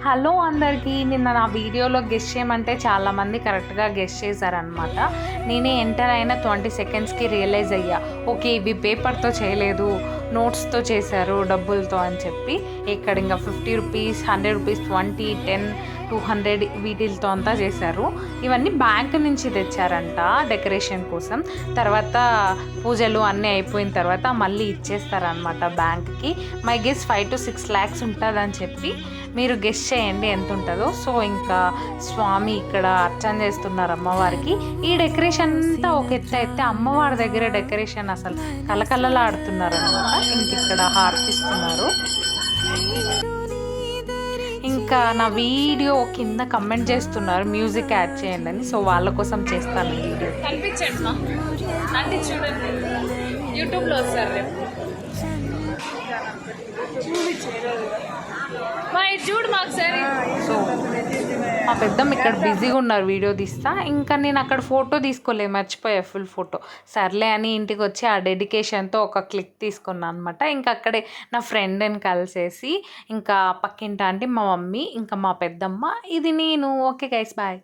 Hello అందరికీ. నిన్న నా వీడియోలో గెస్ చేయమంటే చాలామంది కరెక్ట్గా గెస్ చేశారనమాట. నేనే ఎంటర్ అయిన 20 సెకండ్స్కి రియలైజ్ అయ్యా, ఓకే ఇవి పేపర్తో చేయలేదు, నోట్స్తో చేశారు డబ్బులతో అని చెప్పి. ఇక్కడ ఇంకా 50 రూపీస్, 100 రూపీస్, 20, 10, 200 వీటిలతో అంతా చేశారు. ఇవన్నీ బ్యాంక్ నుంచి తెచ్చారంట డెకరేషన్ కోసం. తర్వాత పూజలు అన్నీ అయిపోయిన తర్వాత మళ్ళీ ఇచ్చేస్తారనమాట బ్యాంక్కి. మై గెస్ 5 to 6 lakhs ఉంటుందని చెప్పి మీరు గెస్ చేయండి ఎంత ఉంటుందో. సో ఇంకా స్వామి ఇక్కడ అర్చన చేస్తున్నారు అమ్మవారికి. ఈ డెకరేషన్ అంతా ఒక ఎత్తు అయితే అమ్మవారి దగ్గర డెకరేషన్ అసలు కలకలలాడుతున్నారు అనమాట. ఇంక ఇక్కడ హారతిస్తున్నారు. ఇంకా నా వీడియో కింద కమెంట్ చేస్తున్నారు మ్యూజిక్ యాడ్ చేయండి అని. సో వాళ్ళ కోసం చేస్తాను ఈ వీడియో. కనిపించండి అంటే చూడండి, యూట్యూబ్లో వస్తారు రేపు. చూడు మాకు సరే. సో మా పెద్దమ్మ ఇక్కడ బిజీగా ఉన్నారు వీడియో తీస్తా. ఇంకా నేను అక్కడ ఫోటో తీసుకోలే, మర్చిపోయా ఫుల్ ఫోటో. సర్లే అని ఇంటికి వచ్చి ఆ డెడికేషన్తో ఒక క్లిక్ తీసుకున్నాను అనమాట. ఇంకా అక్కడే నా ఫ్రెండ్ని కలిసేసి ఇంకా పక్కింట అంటే మా మమ్మీ ఇంకా మా పెద్దమ్మ, ఇది నేను. Okay guys, bye.